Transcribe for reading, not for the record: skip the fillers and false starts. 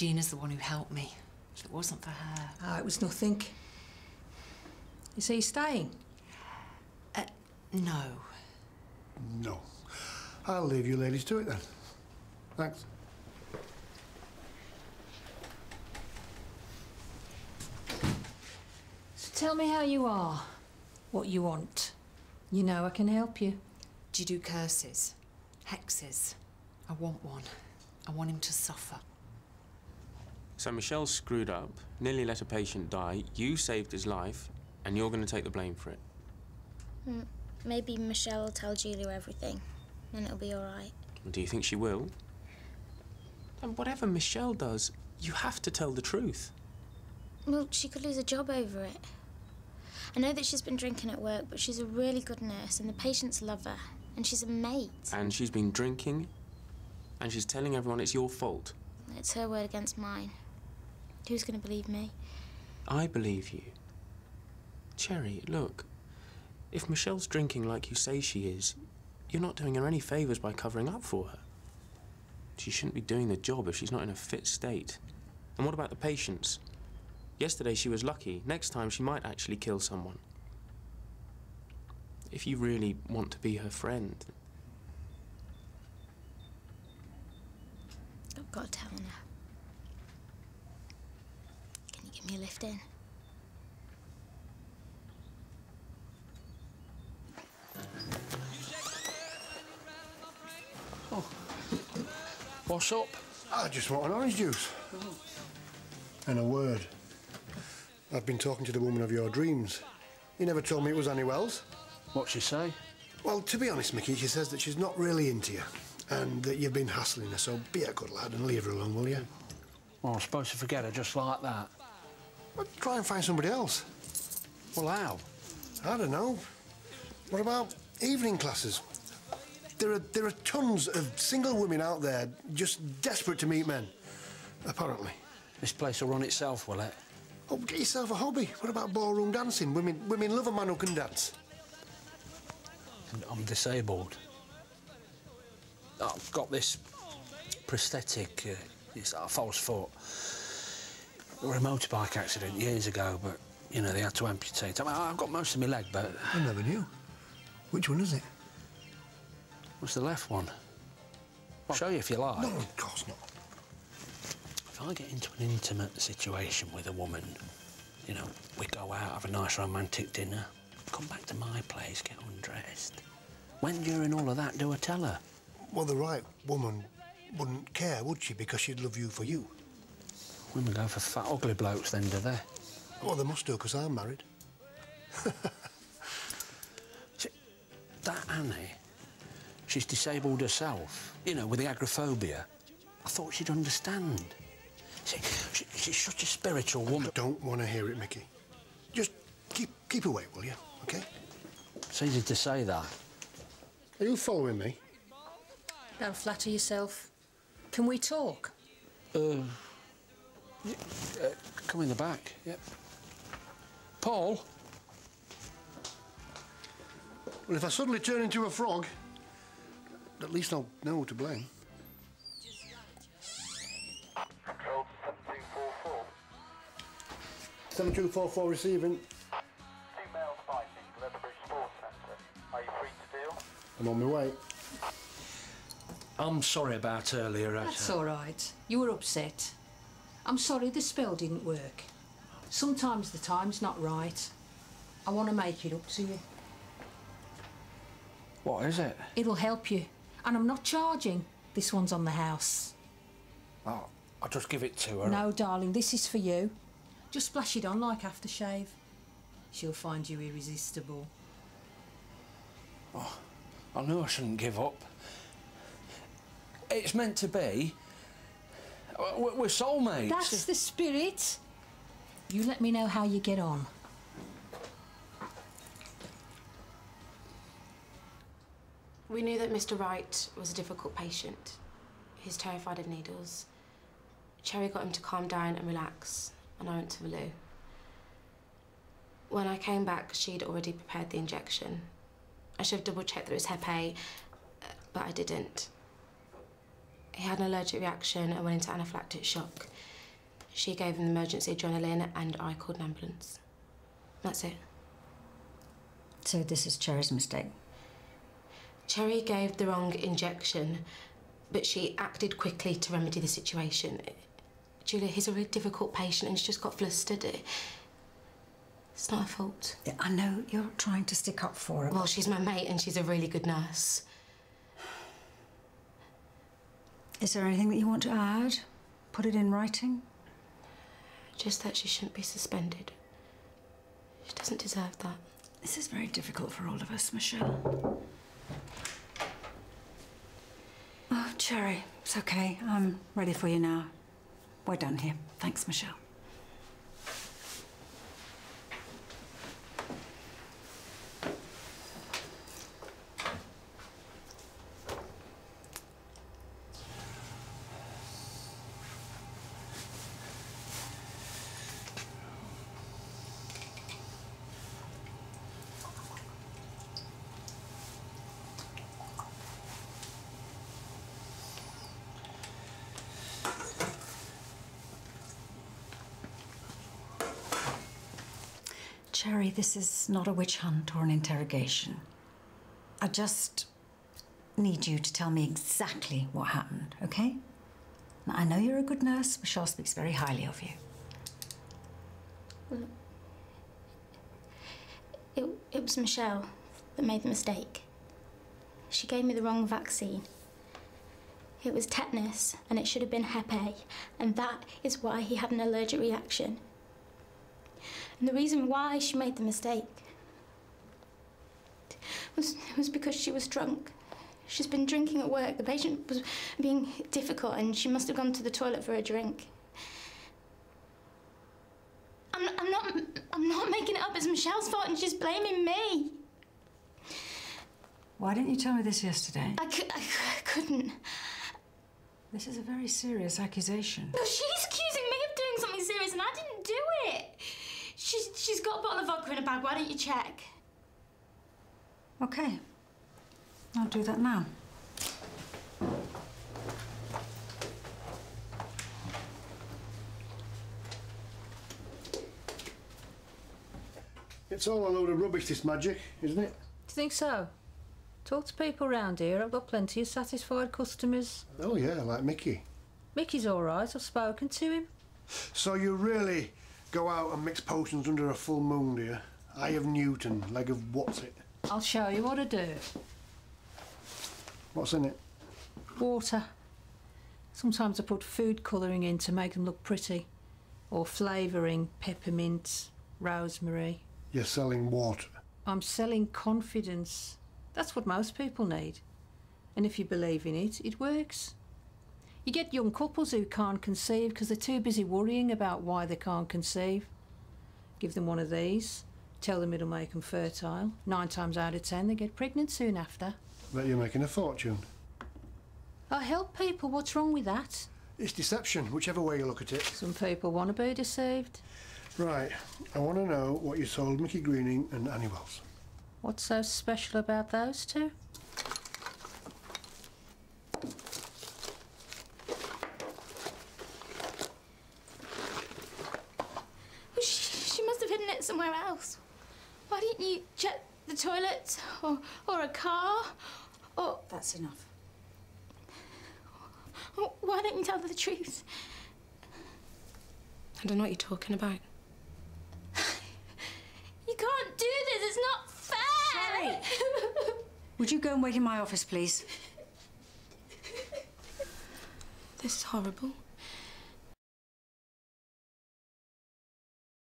Gina's the one who helped me. If it wasn't for her... Ah, it was nothing. Is he staying? No. No. I'll leave you ladies to it then. Thanks. So tell me how you are, what you want. You know I can help you. Do you do curses? Hexes? I want one. I want him to suffer. So Michelle's screwed up, nearly let a patient die, you saved his life, and you're going to take the blame for it. Maybe Michelle will tell Julia everything, and it'll be all right. Do you think she will? And whatever Michelle does, you have to tell the truth. Well, she could lose a job over it. I know that she's been drinking at work, but she's a really good nurse, and the patients love her, and she's a mate. And she's been drinking, and she's telling everyone it's your fault. It's her word against mine. Who's going to believe me? I believe you. Cherry, look. If Michelle's drinking like you say she is, you're not doing her any favours by covering up for her. She shouldn't be doing the job if she's not in a fit state. And what about the patients? Yesterday she was lucky. Next time she might actually kill someone. If you really want to be her friend... I've got to tell her now. Can you give me a lift in? Oh. What's up? I just want an orange juice. Oh. And a word. I've been talking to the woman of your dreams. You never told me it was Annie Wells. What'd she say? Well, to be honest, Mickey, she says that she's not really into you and that you've been hassling her, so be a good lad and leave her alone, will you? Well, I'm supposed to forget her just like that. Well, try and find somebody else. Well, how? I don't know. What about evening classes? There are tons of single women out there just desperate to meet men, apparently. This place will run itself, will it? Oh, get yourself a hobby. What about ballroom dancing? Women love a man who can dance. I'm disabled. I've got this prosthetic. It's a false foot. There were a motorbike accident years ago, but, you know, they had to amputate. I mean, I've got most of my leg, but... I never knew. Which one is it? What's the left one? I'll show you if you like. No, of course not. If I get into an intimate situation with a woman, you know, we go out, have a nice romantic dinner, come back to my place, get undressed. When during all of that do I tell her? Well, the right woman wouldn't care, would she? Because she'd love you for you. Women go for fat, ugly blokes then, do they? Well, they must do, because I'm married. See, that Annie, she's disabled herself, you know, with the agoraphobia. I thought she'd understand. See, she's such a spiritual woman. I don't want to hear it, Mickey. Just keep away, will you? OK? It's easy to say that. Are you following me? Don't flatter yourself. Can we talk? Come in the back, yep. Paul? Well, if I suddenly turn into a frog, at least I'll know who to blame. Control 7244. 7244 receiving. 2 males fighting, Leatherbridge Sports Centre. Are you free to deal? I'm on my way. I'm sorry about earlier. That's all right. You were upset. I'm sorry the spell didn't work. Sometimes the time's not right. I want to make it up to you. What is it? It'll help you. And I'm not charging. This one's on the house. Oh, I'll just give it to her. No, darling, this is for you. Just splash it on like aftershave. She'll find you irresistible. Oh, I knew I shouldn't give up. It's meant to be. We're soulmates. That's the spirit. You let me know how you get on. We knew that Mr. Wright was a difficult patient. He's terrified of needles. Cherry got him to calm down and relax, and I went to the loo. When I came back, she'd already prepared the injection. I should have double-checked that it was Hep A, but I didn't. He had an allergic reaction and went into anaphylactic shock. She gave him the emergency adrenaline and I called an ambulance. That's it. So this is Cherry's mistake? Cherry gave the wrong injection, but she acted quickly to remedy the situation. Julia, he's a really difficult patient and she's just got flustered. It's not her fault. Yeah, I know you're trying to stick up for her. Well, she's my mate and she's a really good nurse. Is there anything that you want to add? Put it in writing? Just that she shouldn't be suspended. She doesn't deserve that. This is very difficult for all of us, Michelle. Oh, Cherry, it's okay. I'm ready for you now. We're done here. Thanks, Michelle. Cherry, this is not a witch hunt or an interrogation. I just need you to tell me exactly what happened, okay? Now, I know you're a good nurse. Michelle speaks very highly of you. It was Michelle that made the mistake. She gave me the wrong vaccine. It was tetanus, and it should have been Hep A, and that is why he had an allergic reaction. And the reason why she made the mistake was because she was drunk. She's been drinking at work. The patient was being difficult and she must have gone to the toilet for a drink. I'm not making it up. It's Michelle's fault and she's blaming me. Why didn't you tell me this yesterday? I couldn't. This is a very serious accusation. No, she's accusing me of doing something serious and I didn't do it. She's got a bottle of vodka in her bag. Why don't you check? Okay. I'll do that now. It's all a load of rubbish, this magic, isn't it? Do you think so? Talk to people round here. I've got plenty of satisfied customers. Oh, yeah, like Mickey. Mickey's all right. I've spoken to him. So you really go out and mix potions under a full moon, do you? Eye of Newton, leg of what's it? I'll show you what I do. What's in it? Water. Sometimes I put food colouring in to make them look pretty. Or flavouring, peppermint, rosemary. You're selling water. I'm selling confidence. That's what most people need. And if you believe in it, it works. You get young couples who can't conceive because they're too busy worrying about why they can't conceive. Give them one of these, tell them it'll make them fertile. 9 times out of 10, they get pregnant soon after. Bet you're making a fortune. I help people. What's wrong with that? It's deception, whichever way you look at it. Some people want to be deceived. Right, I want to know what you sold Mickey Greening and Annie Wells. What's so special about those two? She must have hidden it somewhere else. Why didn't you check the toilet or a car or... That's enough. Why don't you tell her the truth? I don't know what you're talking about. You can't do this. It's not fair. Sorry. Would you go and wait in my office, please? This is horrible.